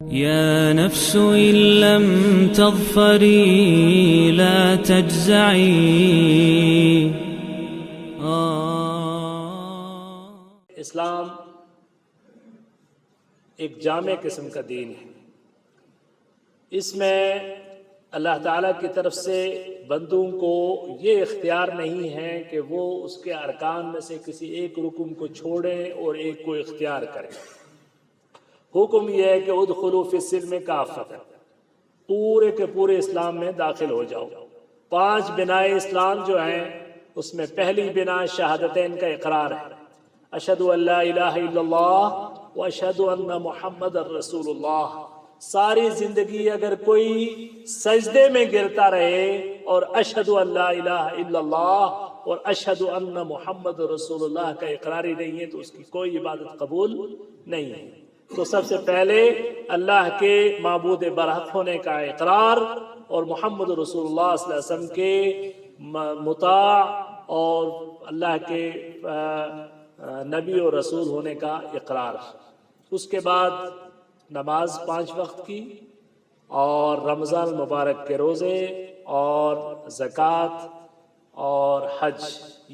يا نفس إن لم تظفري لا تجزعي. اسلام ایک جامع قسم کا دین ہے. اس میں اللہ تعالیٰ کی طرف سے بندوں کو یہ اختیار نہیں ہے کہ وہ اس کے ارکان میں سے کسی ایک رکن کو چھوڑیں اور ایک کو اختیار کریں. حکم یہ ہے کہ ادخلوا فی السلم کافۃ، پورے کے پورے اسلام میں داخل ہو جاؤ. 5 بنائے اسلام جو ہیں اس میں پہلی بنا شہادتین کا اقرار ہے. اشہد ان لا الہ الا اللہ و اشہد ان محمد الرسول اللہ. ساری زندگی اگر کوئی سجدے میں گرتا رہے اور اشہد ان لا الہ الا اللہ اور اشہد ان محمد رسول اللہ کا اقراری نہیں ہے تو اس کی کوئی عبادت قبول نہیں ہے. تو سب سے پہلے اللہ کے معبود برحق ہونے کا اقرار اور محمد رسول اللہ صلی اللہ علیہ وسلم کے مطاع اور اللہ کے نبی اور رسول ہونے کا اقرار. اس کے بعد نماز 5 وقت کی اور رمضان المبارک کے روزے اور زکوٰۃ اور حج،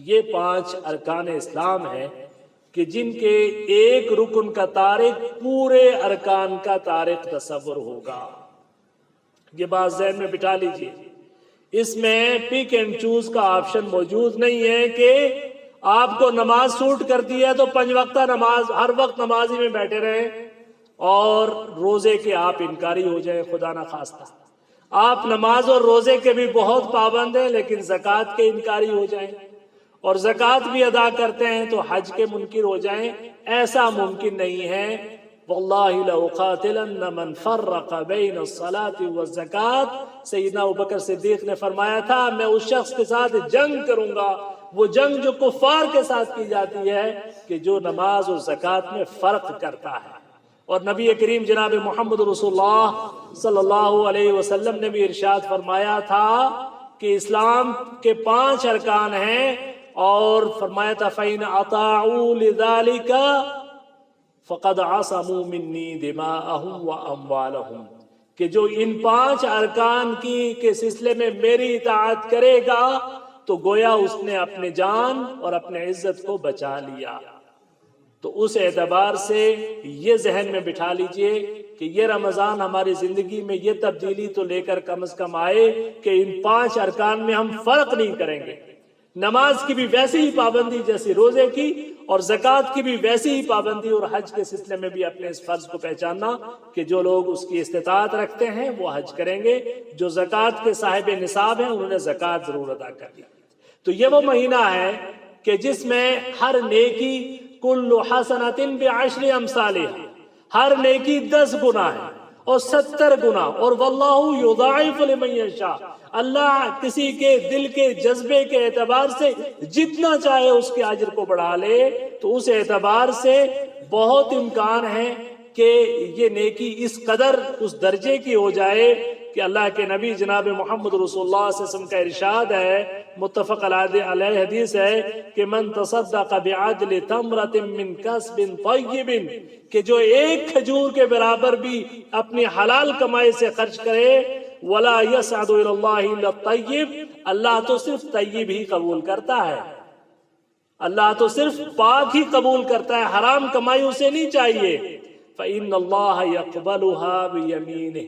یہ 5 ارکان اسلام ہیں کہ جن کے ایک رکن کا تارک پورے ارکان کا تارک تصور ہوگا. یہ بات ذہن میں بٹھا لیجئے. اس میں پک اینڈ چوز کا آپشن موجود نہیں ہے کہ آپ کو نماز سوٹ کرتی ہے تو 5 وقتہ نماز ہر وقت نمازی میں بیٹھے رہیں اور روزے کے آپ انکاری ہو جائیں. خدا نہ خواستہ آپ نماز اور روزے کے بھی بہت پابند ہیں لیکن زکوٰۃ کے انکاری ہو جائیں اور زکوٰۃ بھی ادا کرتے ہیں تو حج کے منکر ہو جائیں. ایسا ممکن نہیں ہے. واللہ لأقاتلن من فرق بین الصلاة والزکوٰۃ. سیدنا ابوبکر صدیق نے فرمایا تھا میں اس شخص کے ساتھ جنگ کروں گا، وہ جنگ جو کفار کے ساتھ کی جاتی ہے کہ جو نماز اور زکوٰۃ میں فرق کرتا ہے. اور نبی کریم جناب محمد رسول اللہ صلی اللہ علیہ وسلم نے بھی ارشاد فرمایا تھا کہ اسلام کے 5 ارکان ہیں اور فرمایا تھا فَإِنْ أَطَاعُوا لِذَلِكَ فَقَدْ عَصَمُوا مِنِّي دِمَاءَهُمْ وَأَمْوَالَهُمْ، کہ جو ان 5 ارکان کے سلسلے میں میری اطاعت کرے گا تو گویا اس نے اپنے جان اور اپنے عزت کو بچا لیا. تو اس اعتبار سے یہ ذہن میں بٹھا لیجئے کہ یہ رمضان ہماری زندگی میں یہ تبدیلی تو لے کر کم از کم آئے کہ ان 5 ارکان میں ہم فرق نہیں کریں گے. نماز کی بھی ویسی ہی پابندی جیسی روزے کی اور زکوٰۃ کی بھی ویسی ہی پابندی اور حج کے سلسلے میں بھی اپنے اس فرض کو پہچاننا کہ جو لوگ اس کی استطاعت رکھتے ہیں وہ حج کریں گے، جو زکوٰۃ کے صاحب نصاب ہیں انہوں نے زکوٰۃ ضرور ادا کرنی. تو یہ وہ مہینہ ہے کہ جس میں ہر نیکی کل حسنۃ بعشر امثالها، ہر نیکی 10 گنا ہے اور 70 گنا. اور واللہ یضاعف لمن یشاء، اللہ کسی کے دل کے جذبے کے اعتبار سے جتنا چاہے اس کے اجر کو بڑھا لے. تو اس اعتبار سے بہت امکان ہے کہ یہ نیکی اس قدر اس درجے کی ہو جائے کہ اللہ کے نبی جناب محمد رسول اللہ صلی اللہ علیہ وسلم کا ارشاد ہے، متفق علیہ حدیث ہے کہ من تصدق بعدل تمرۃ من کسب طیب، کہ جو ایک کھجور کے برابر بھی اپنی حلال کمائی سے خرچ کرے، ولا یسعد الی اللہ الا الطیب، اللہ تو صرف طیب ہی قبول کرتا ہے، اللہ تو صرف پاک ہی قبول کرتا ہے، حرام کمائی اسے نہیں چاہیے. فإن اللہ یقبلها بیمینہ،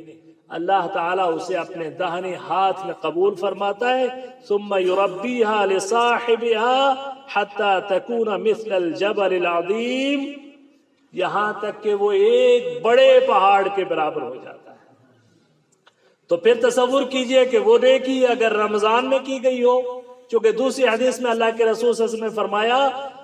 اللہ تعالیٰ اسے اپنے داہنے ہاتھ میں قبول فرماتا ہے. ثم یربیها لصاحبها حتی تکون مثل الجبل العظیم، یہاں تک کہ وہ ایک بڑے پہاڑ کے برابر ہو جاتا ہے. تو پھر تصور کیجئے کہ وہ نیکی اگر رمضان میں کی گئی ہو، چونکہ دوسری حدیث میں اللہ کے رسول صلی اللہ علیہ وسلم نے فرمایا،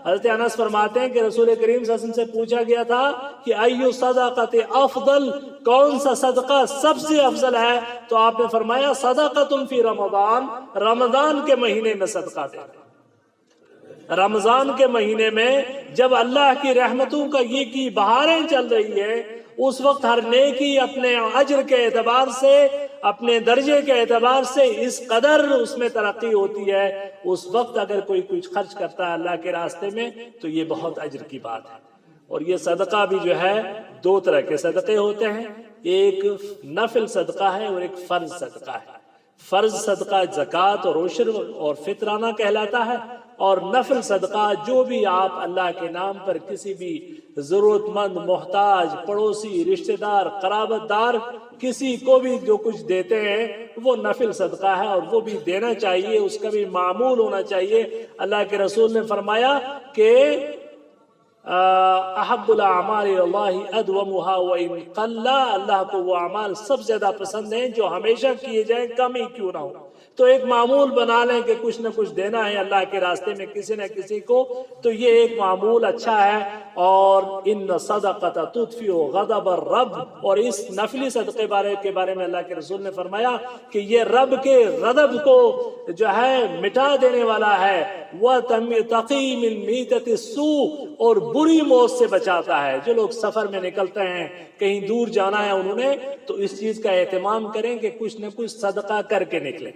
حضرت انس فرماتے ہیں کہ رسول کریم صلی اللہ علیہ وسلم سے پوچھا گیا تھا کہ ایو صدقۃ افضل، کون سا صدقہ سب سے افضل ہے؟ تو آپ نے فرمایا صدقۃ فی رمضان، رمضان کے مہینے میں صدقہ دے. رمضان کے مہینے میں جب اللہ کی رحمتوں کا یہ کی بہاریں چل رہی ہے، اس وقت ہر نیکی اپنے اجر کے اعتبار سے، اپنے درجے کے اعتبار سے اس قدر اس میں ترقی ہوتی ہے. اس وقت اگر کوئی کچھ خرچ کرتا ہے اللہ کے راستے میں تو یہ بہت اجر کی بات ہے. اور یہ صدقہ بھی جو ہے 2 طرح کے صدقے ہوتے ہیں. ایک نفل صدقہ ہے اور ایک فرض صدقہ ہے۔ فرض صدقہ زکوٰۃ اور عشر اور فطرانہ کہلاتا ہے، اور نفل صدقہ جو بھی آپ اللہ کے نام پر کسی بھی ضرورت مند، محتاج، پڑوسی، رشتہ دار، قرابت دار، کسی کو بھی جو کچھ دیتے ہیں وہ نفل صدقہ ہے، اور وہ بھی دینا چاہیے، اس کا بھی معمول ہونا چاہیے۔ اللہ کے رسول نے فرمایا کہ احب الاعمال اللہ ادومها وان قل، اللہ کو وہ اعمال سب زیادہ پسند ہیں جو ہمیشہ کیے جائیں، کم ہی کیوں نہ ہو۔ تو ایک معمول بنا لیں کہ کچھ نہ کچھ دینا ہے اللہ کے راستے میں کسی نہ کسی کو، تو یہ ایک معمول اچھا ہے۔ اور ان صدقۃ تطفئ غضب الرب، اور اس نفلی صدقے کے بارے میں اللہ کے رسول نے فرمایا کہ یہ رب کے غضب کو جو ہے مٹا دینے والا ہے، وَتَقِي مِن مِیتَةِ السُّوء، اور بری موت سے بچاتا ہے۔ جو لوگ سفر میں نکلتے ہیں، کہیں دور جانا ہے انہوں نے، تو اس چیز کا اہتمام کریں کہ کچھ نہ کچھ صدقہ کر کے نکلیں۔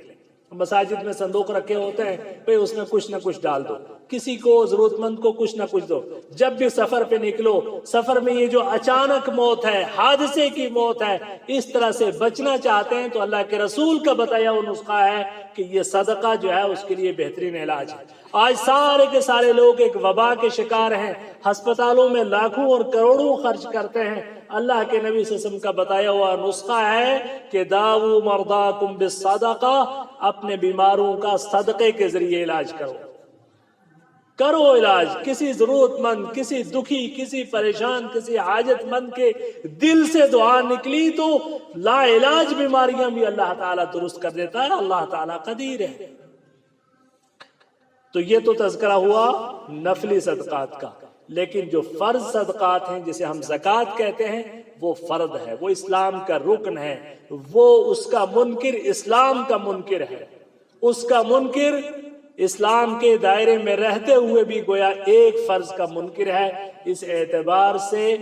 مساجد میں صندوق رکھے ہوتے ہیں، بھئی اس میں کچھ نہ کچھ ڈال دو، کسی کو ضرورت مند کو کچھ نہ کچھ دو۔ جب بھی سفر پہ نکلو، سفر میں یہ جو اچانک موت ہے، حادثے کی موت ہے، اس طرح سے بچنا چاہتے ہیں تو اللہ کے رسول کا بتایا وہ نسخہ ہے کہ یہ صدقہ جو ہے اس کے لیے بہترین علاج ہے۔ آج سارے کے سارے لوگ ایک وبا کے شکار ہیں، ہسپتالوں میں لاکھوں اور کروڑوں خرچ کرتے ہیں۔ اللہ کے نبی صلی اللہ علیہ وسلم کا بتایا ہوا نسخہ ہے کہ داؤ مرضاکم بالصدقہ، اپنے بیماروں کا صدقے کے ذریعے علاج کرو علاج۔ کسی ضرورت مند، کسی دکھی، کسی پریشان، کسی حاجت مند کے دل سے دعا نکلی تو لا علاج بیماریاں بھی اللہ تعالیٰ درست کر دیتا ہے۔ اللہ تعالیٰ قدیر ہے۔ تو یہ تو تذکرہ ہوا نفلی صدقات کا، لیکن جو فرض صدقات ہیں جسے ہم زکوٰۃ کہتے ہیں، وہ فرض ہے، وہ اسلام کا رکن ہے، وہ اس کا منکر اسلام کا منکر ہے، اس کا منکر اسلام کے دائرے میں رہتے ہوئے بھی گویا ایک فرض کا منکر ہے۔ اس اعتبار سے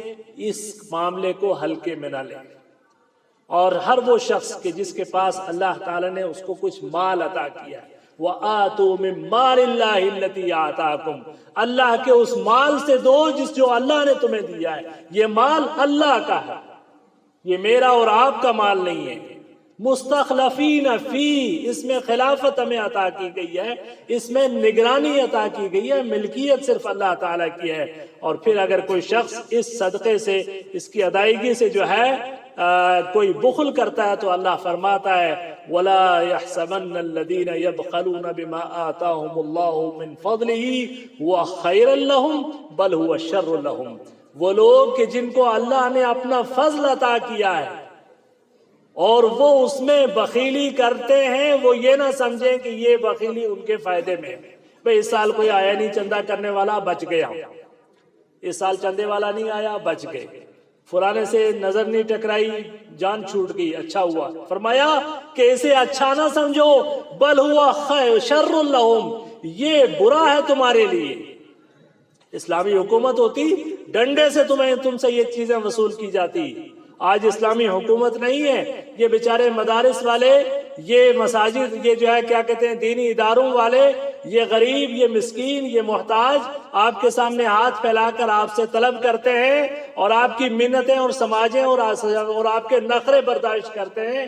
اس معاملے کو ہلکے میں نہ لیں۔ اور ہر وہ شخص کہ جس کے پاس اللہ تعالیٰ نے اس کو کچھ مال عطا کیا ہے، وَآتُوا مِن مَالِ اللَّهِ الَّتِي آتَاكُمْ، اللہ کے اس مال سے دو جو اللہ نے تمہیں دیا ہے۔ یہ مال اللہ کا ہے، یہ میرا اور آپ کا مال نہیں ہے۔ مستخلفین فی، اس میں خلافت ہمیں عطا کی گئی ہے، اس میں نگرانی عطا کی گئی ہے، ملکیت صرف اللہ تعالیٰ کی ہے۔ اور پھر اگر کوئی شخص اس صدقے سے، اس کی ادائیگی سے جو ہے کوئی بخل کرتا ہے تو اللہ فرماتا ہے وَلَا يَحْسَبَنَّ الَّذِينَ يَبْخَلُونَ بِمَا آتَاهُمُ اللَّهُ مِنْ فَضْلِهِ هُوَ خَيْرًا لَهُمْ بَلْ هُوَ شَرٌّ لَهُمْ۔ وہ لوگ کہ جن کو اللہ نے اپنا فضل عطا کیا ہے اور وہ اس میں بخیلی کرتے ہیں، وہ یہ نہ سمجھیں کہ یہ بخیلی ان کے فائدے میں ہے۔ بھئی اس سال کوئی آیا نہیں چندہ کرنے والا، بچ گیا۔ اس سال چندے والا نہیں آیا، بچ گئے۔ فلانے سے نظر نہیں ٹکرائی، جان چھوٹ گئی، اچھا ہوا۔ فرمایا کہ اسے اچھا نہ سمجھو، بل ہوا شر لہم، یہ برا ہے تمہارے لیے۔ اسلامی حکومت ہوتی، ڈنڈے سے تم سے یہ چیزیں وصول کی جاتی۔ آج اسلامی حکومت نہیں ہے، یہ بیچارے مدارس والے، یہ مساجد، یہ جو ہے کیا کہتے ہیں دینی اداروں والے، یہ غریب، یہ مسکین، یہ محتاج آپ کے سامنے ہاتھ پھیلا کر آپ سے طلب کرتے ہیں اور آپ کی منتیں اور سماجیں اور آپ کے نخرے برداشت کرتے ہیں۔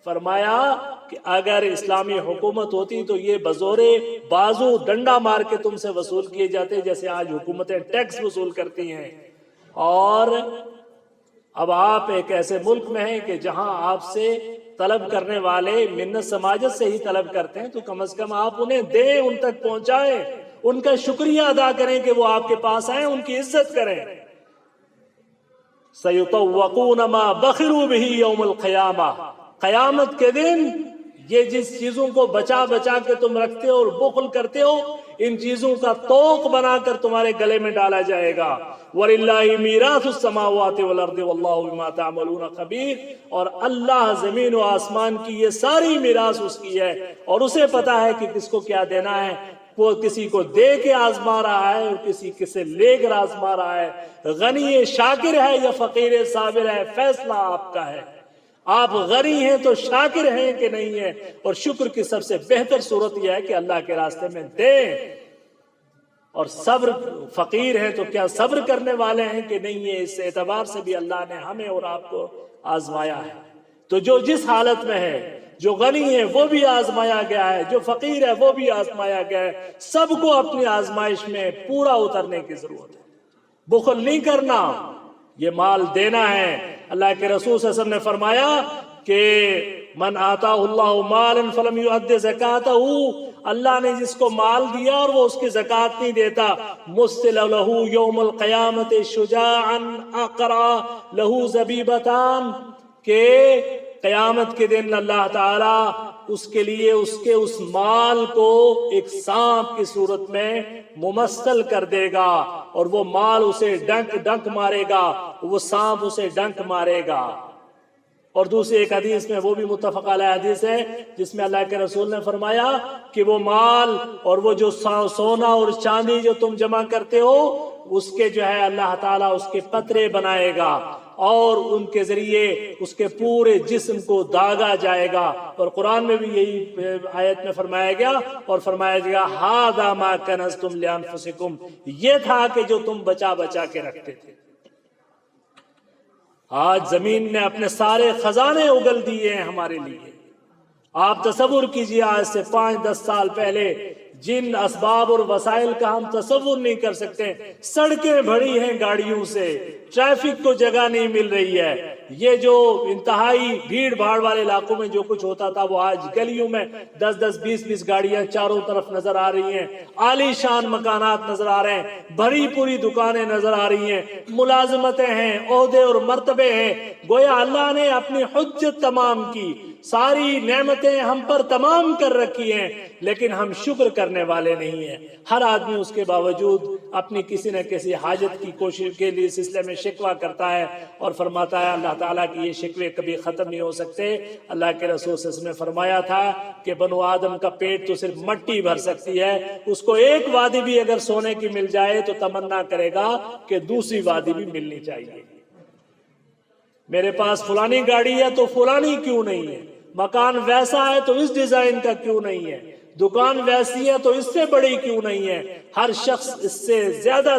فرمایا کہ اگر اسلامی حکومت ہوتی تو یہ بزور بازو ڈنڈا مار کے تم سے وصول کیے جاتے، جیسے آج حکومتیں ٹیکس وصول کرتی ہیں۔ اور اب آپ ایک ایسے ملک میں ہیں کہ جہاں آپ سے طلب کرنے والے منت سماجت سے ہی طلب کرتے ہیں، تو کم از کم آپ انہیں دیں، ان تک پہنچائیں، ان کا شکریہ ادا کریں کہ وہ آپ کے پاس آئیں، ان کی عزت کریں۔ سَيُطَوَّقُونَ مَا بَخِلُوا بِهِ يَوْمَ الْقِيَامَةِ، قیامت کے دن یہ جس چیزوں کو بچا بچا کے تم رکھتے ہو اور بخل کرتے ہو، ان چیزوں کا توق بنا کر تمہارے گلے میں ڈالا جائے گا۔ وَلِلَّهِ مِيرَاثُ السَّمَاوَاتِ وَالْأَرْضِ وَاللَّهُ بِمَا تَعْمَلُونَ خَبِيرٌ، اور اللہ زمین و آسمان کی یہ ساری میراث اس کی ہے، اور اسے پتا ہے کہ کس کو کیا دینا ہے۔ وہ کسی کو دے کے آزما رہا ہے اور کسی سے لے کر آزما رہا ہے۔ غنی شاکر ہے یا فقیر صابر ہے، فیصلہ آپ کا ہے۔ آپ غنی ہیں تو شاکر ہیں کہ نہیں ہیں، اور شکر کی سب سے بہتر صورت یہ ہے کہ اللہ کے راستے میں دیں۔ اور صبر، فقیر ہیں تو کیا صبر کرنے والے ہیں کہ نہیں ہیں، اس اعتبار سے بھی اللہ نے ہمیں اور آپ کو آزمایا ہے۔ تو جو جس حالت میں ہے، جو غنی ہے وہ بھی آزمایا گیا ہے، جو فقیر ہے وہ بھی آزمایا گیا ہے، سب کو اپنی آزمائش میں پورا اترنے کی ضرورت ہے۔ بخل نہیں کرنا، یہ مال دینا ہے۔ اللہ کے رسول صلی اللہ علیہ وسلم نے فرمایا کہ من آتاہ اللہ مالا فلم یؤد زکاتہ، اللہ نے جس کو مال دیا اور وہ اس کی زکوٰۃ نہیں دیتا، مثل لہ یوم القیامت شجاعا اقرا لہ زبیبتان، کہ قیامت کے دن اللہ تعالیٰ اس کے لیے اس مال کو ایک سانپ کی صورت میں ممثل کر دے گا، اور وہ مال اسے ڈنک مارے گا، وہ سانپ اسے ڈنک مارے گا۔ اور دوسری ایک حدیث میں، وہ بھی متفق علیہ حدیث ہے، جس میں اللہ کے رسول نے فرمایا کہ وہ مال اور وہ جو سونا اور چاندی جو تم جمع کرتے ہو، اس کے جو ہے اللہ تعالیٰ اس کے قطرے بنائے گا، اور ان کے ذریعے اس کے پورے جسم کو داغا جائے گا۔ اور قرآن میں بھی یہی آیت میں فرمایا گیا، اور فرمایا گیا ھذا ما کنزتم لانفسکم، یہ تھا کہ جو تم بچا کے رکھتے تھے۔ آج زمین نے اپنے سارے خزانے اگل دیے ہیں ہمارے لیے۔ آپ تصور کیجئے، آج سے 5-10 سال پہلے جن اسباب اور وسائل کا ہم تصور نہیں کر سکتے، سڑکیں بھری ہیں گاڑیوں سے، ٹریفک کو جگہ نہیں مل رہی ہے، یہ جو انتہائی بھیڑ بھاڑ والے علاقوں میں جو کچھ ہوتا تھا وہ آج گلیوں میں 10-10 20-20 گاڑیاں چاروں طرف نظر آ رہی ہیں، عالی شان مکانات نظر آ رہے ہیں، بھری پوری دکانیں نظر آ رہی ہیں، ملازمتیں ہیں، عہدے اور مرتبے ہیں۔ گویا اللہ نے اپنی حجت تمام کی، ساری نعمتیں ہم پر تمام کر رکھی ہیں، لیکن ہم شکر کرنے والے نہیں ہیں۔ ہر آدمی اس کے باوجود اپنی کسی نہ کسی حاجت کی کوشش کے لیے سلسلے میں شکوہ کرتا ہے، اور فرماتا ہے اللہ تعالیٰ کی یہ شکوے کبھی ختم نہیں ہو سکتے۔ اللہ کے رسول صلی اللہ علیہ وسلم نے فرمایا تھا کہ بنو آدم کا پیٹ تو صرف مٹی بھر سکتی ہے، اس کو ایک وادی بھی اگر سونے کی مل جائے تو تمنا کرے گا کہ دوسری وادی بھی ملنی چاہیے۔ میرے پاس فلانی گاڑی ہے تو فلانی کیوں نہیں ہے، مکان ویسا ہے تو اس ڈیزائن کا کیوں نہیں ہے، دکان ویسی ہے تو اس سے بڑی کیوں نہیں ہے۔ ہر شخص اس سے زیادہ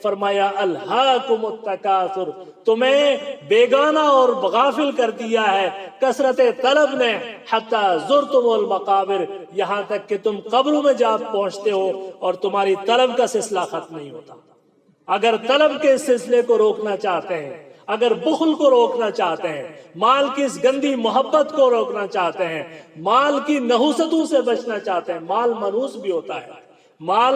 فرمایا الہاکم التکاثر، تمہیں بیگانہ اور غافل کر دیا ہے کثرت طلب نے، حتی زرتم المقابر، یہاں تک کہ تم قبروں میں جا پہنچتے ہو اور تمہاری طلب کا سلسلہ ختم نہیں ہوتا۔ اگر طلب کے سلسلے کو روکنا چاہتے ہیں، اگر بخل کو روکنا چاہتے ہیں، مال کی اس گندی محبت کو روکنا چاہتے ہیں، مال کی نحوستوں سے بچنا چاہتے ہیں، مال منحوس بھی ہوتا ہے، مال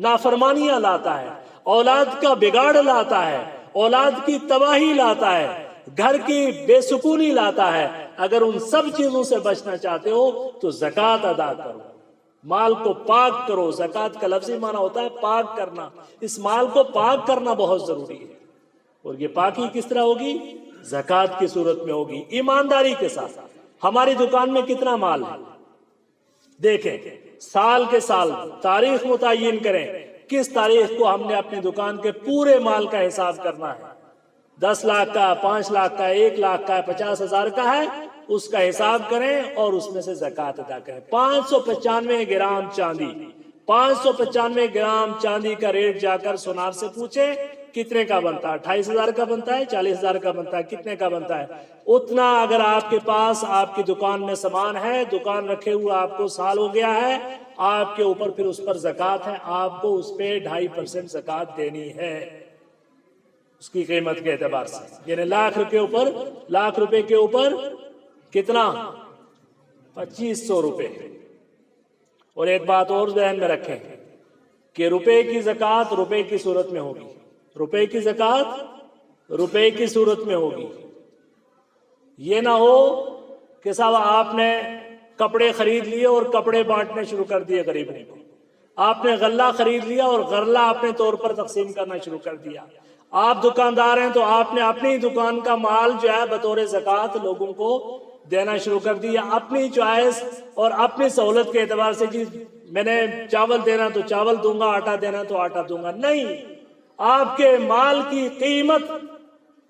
نافرمانیاں لاتا ہے، اولاد کا بگاڑ لاتا ہے، اولاد کی تباہی لاتا ہے، گھر کی بے سکونی لاتا ہے۔ اگر ان سب چیزوں سے بچنا چاہتے ہو تو زکوٰۃ ادا کرو، مال کو پاک کرو۔ زکوٰۃ کا لفظی معنی ہوتا ہے پاک کرنا، اس مال کو پاک کرنا بہت ضروری ہے۔ اور یہ پاکی کس طرح ہوگی؟ زکوٰۃ کی صورت میں ہوگی، ایمانداری کے ساتھ۔ ہماری دکان میں کتنا مال ہے دیکھیں، سال کے سال تاریخ متعین کریں، کس تاریخ کو ہم نے اپنی دکان کے پورے مال کا حساب کرنا ہے۔ 10 لاکھ کا، 5 لاکھ کا، 1 لاکھ کا، 50,000 کا ہے، اس کا حساب کریں اور اس میں سے زکوٰۃ ادا کریں۔ 595 گرام چاندی، 595 گرام چاندی کا ریٹ جا کر سونار سے پوچھیں کتنے کا بنتا ہے؟ 28,000 کا بنتا ہے، 40,000 کا بنتا ہے، کتنے کا بنتا ہے؟ اتنا اگر آپ کے پاس آپ کی دکان میں سامان ہے، دکان رکھے ہوئے آپ کو سال ہو گیا ہے، آپ کے اوپر پھر اس پر زکوٰۃ ہے، آپ کو اس پہ 2.5% زکوٰۃ دینی ہے اس کی قیمت کے اعتبار سے۔ یعنی لاکھ روپے کے اوپر کتنا؟ 2500 روپے۔ اور ایک بات اور ذہن میں رکھیں کہ روپے کی زکوٰۃ روپے کی صورت میں ہوگی، روپے کی زکوٰۃ روپے کی صورت میں ہوگی۔ یہ نہ ہو کہ صاحب آپ نے کپڑے خرید لیے اور کپڑے بانٹنے شروع کر دیے غریبوں کو، آپ نے غلہ خرید لیا اور غلہ اپنے طور پر تقسیم کرنا شروع کر دیا، آپ دکاندار ہیں تو آپ نے اپنی دکان کا مال جو ہے بطور زکوٰۃ لوگوں کو دینا شروع کر دیا، اپنی چوائس اور اپنی سہولت کے اعتبار سے، جی میں نے چاول دینا تو چاول دوں گا، آٹا دینا تو آٹا دوں گا۔ نہیں، آپ کے مال کی قیمت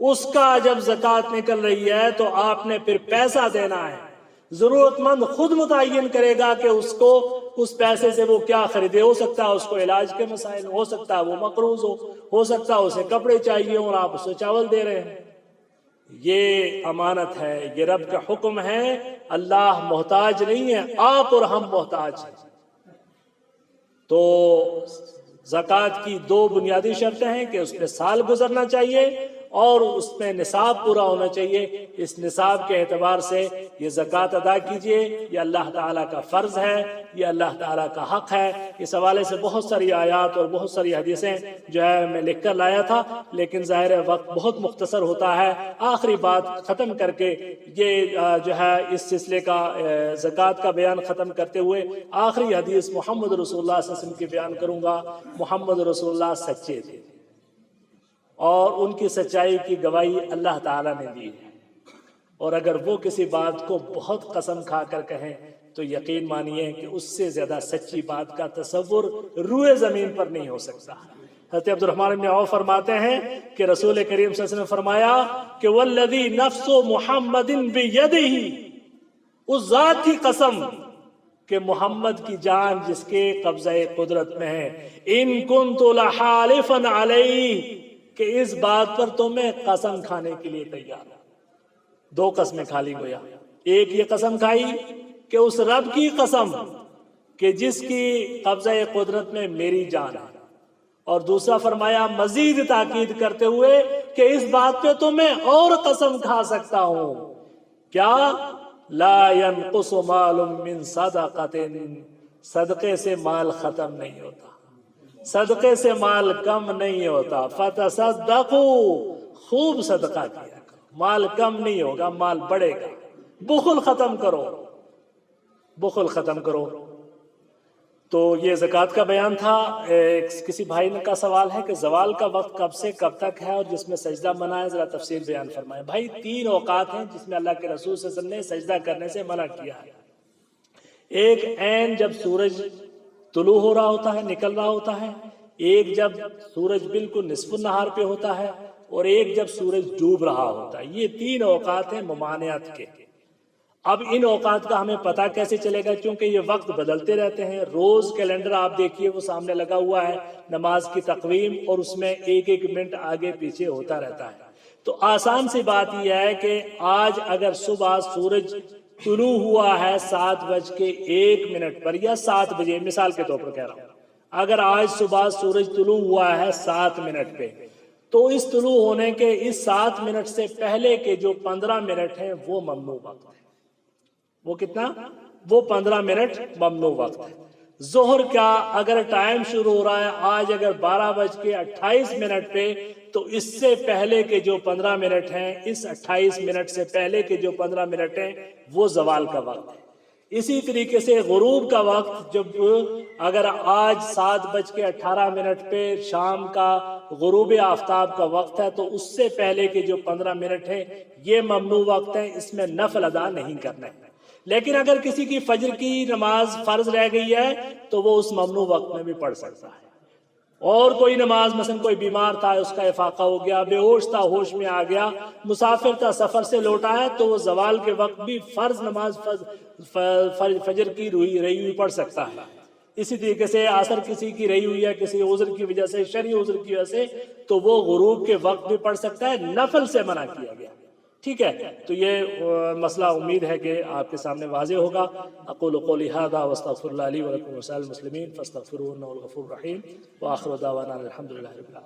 اس کا جب زکوٰۃ نکل رہی ہے تو آپ نے پھر پیسہ دینا ہے۔ ضرورت مند خود متعین کرے گا کہ اس کو اس پیسے سے وہ کیا خریدے۔ ہو سکتا ہے اس کو علاج کے مسائل، ہو سکتا ہے وہ مقروض ہو سکتا ہے اسے کپڑے چاہیے اور آپ اسے چاول دے رہے ہیں۔ یہ امانت ہے، یہ رب کا حکم ہے، اللہ محتاج نہیں ہے، آپ اور ہم محتاج ہیں۔ تو زکوٰۃ کی دو بنیادی شرطیں ہیں کہ اس میں سال گزرنا چاہیے اور اس میں نصاب پورا ہونا چاہیے۔ اس نصاب کے اعتبار سے یہ زکوٰۃ ادا کیجئے، یہ اللہ تعالیٰ کا فرض ہے، یہ اللہ تعالیٰ کا حق ہے۔ اس حوالے سے بہت ساری آیات اور بہت ساری حدیثیں جو ہے میں لکھ کر لایا تھا، لیکن ظاہر ہے وقت بہت مختصر ہوتا ہے۔ آخری بات ختم کر کے یہ جو ہے اس سلسلے کا زکوٰۃ کا بیان ختم کرتے ہوئے آخری حدیث محمد رسول اللہ صلی اللہ علیہ وسلم کی بیان کروں گا۔ محمد رسول اللہ سچے تھے اور ان کی سچائی کی گواہی اللہ تعالیٰ نے دی ہے، اور اگر وہ کسی بات کو بہت قسم کھا کر کہیں تو یقین مانیے کہ اس سے زیادہ سچی بات کا تصور روئے زمین پر نہیں ہو سکتا۔ حضرت عبد الرحمن بن عوف فرماتے ہیں کہ رسول کریم صلی اللہ علیہ وسلم نے فرمایا کہ والذی نفس محمد بیدہ، اس ذات کی قسم کہ محمد کی جان جس کے قبضہ قدرت میں ہے، ان کنت لحالفا علیہ، کہ اس بات پر تو میں قسم کھانے کے لیے تیار ہوں۔ دو قسمیں کھا لی گویا، ایک یہ قسم کھائی کہ اس رب کی قسم کہ جس کی قبضہ قدرت میں میری جان ہے، اور دوسرا فرمایا مزید تاکید کرتے ہوئے کہ اس بات پہ تو میں اور قسم کھا سکتا ہوں، کیا؟ لا ينقص مال من صدقۃ، صدقے سے مال ختم نہیں ہوتا، صدقے سے مال کم نہیں ہوتا۔ فتصدقوا، خوب صدقہ کیا کرو، مال کم نہیں ہوگا، مال بڑھے گا۔ بخل ختم کرو، بخل ختم کرو۔ تو یہ زکوٰۃ کا بیان تھا۔ کسی بھائی کا سوال ہے کہ زوال کا وقت کب سے کب تک ہے اور جس میں سجدہ منع ہے، ذرا تفصیل بیان فرمائیں۔ بھائی 3 اوقات ہیں جس میں اللہ کے رسول صلی اللہ علیہ وسلم نے سجدہ کرنے سے منع کیا ہے۔ ایک عین جب سورج طلوع ہو رہا ہوتا ہے، نکل رہا ہوتا ہے، ایک جب سورج بالکل نصف النہار پہ ہوتا ہے، اور ایک جب سورج ڈوب رہا ہوتا ہے۔ یہ 3 اوقات ہیں ممانعت کے۔ اب ان اوقات کا ہمیں پتہ کیسے چلے گا؟ کیونکہ یہ وقت بدلتے رہتے ہیں، روز کیلنڈر آپ دیکھیے وہ سامنے لگا ہوا ہے، نماز کی تقویم، اور اس میں 1 منٹ آگے پیچھے ہوتا رہتا ہے۔ تو آسان سی بات یہ ہے کہ آج اگر صبح سورج طلوع ہوا ہے 7:01 پر یا 7 بجے، مثال کے طور پر کہہ رہا ہوں، اگر آج صبح سورج طلوع ہوا ہے 7 منٹ پہ، تو اس طلوع ہونے کے اس 7 منٹ سے پہلے کے جو 15 منٹ ہیں وہ ممنوع وقت ہے۔ وہ کتنا؟ وہ 15 منٹ ممنوع وقت ہے۔ ظہر کا اگر ٹائم شروع ہو رہا ہے آج اگر 12:28 پہ، تو اس سے پہلے کے جو 15 منٹ ہیں، اس 28 منٹ سے پہلے کے جو 15 منٹ ہیں وہ زوال کا وقت ہے۔ اسی طریقے سے غروب کا وقت جب اگر آج 7:18 پہ شام کا غروب آفتاب کا وقت ہے، تو اس سے پہلے کے جو 15 منٹ ہیں یہ ممنوع وقت ہیں، اس میں نفل ادا نہیں کرنا ہے۔ لیکن اگر کسی کی فجر کی نماز فرض رہ گئی ہے تو وہ اس ممنوع وقت میں بھی پڑھ سکتا ہے۔ اور کوئی نماز، مثلا کوئی بیمار تھا، اس کا افاقہ ہو گیا، بے ہوش تھا، ہوش میں آ گیا، مسافر تھا، سفر سے لوٹا ہے، تو وہ زوال کے وقت بھی فرض نماز فجر کی رہی ہوئی پڑھ سکتا ہے۔ اسی طریقے سے عصر کسی کی رہی ہوئی ہے کسی عذر کی وجہ سے، شرعی عذر کی وجہ سے، تو وہ غروب کے وقت بھی پڑھ سکتا ہے، نفل سے منع کیا گیا۔ ٹھیک ہے، تو یہ مسئلہ امید ہے کہ آپ کے سامنے واضح ہوگا۔ اقول قولی ھذا واستغفر اللہ لی ولکم ولسائر المسلمین فاستغفروہ انہ هو الغفور الرحیم، وآخر دعوانا الحمد للہ رب العالمین۔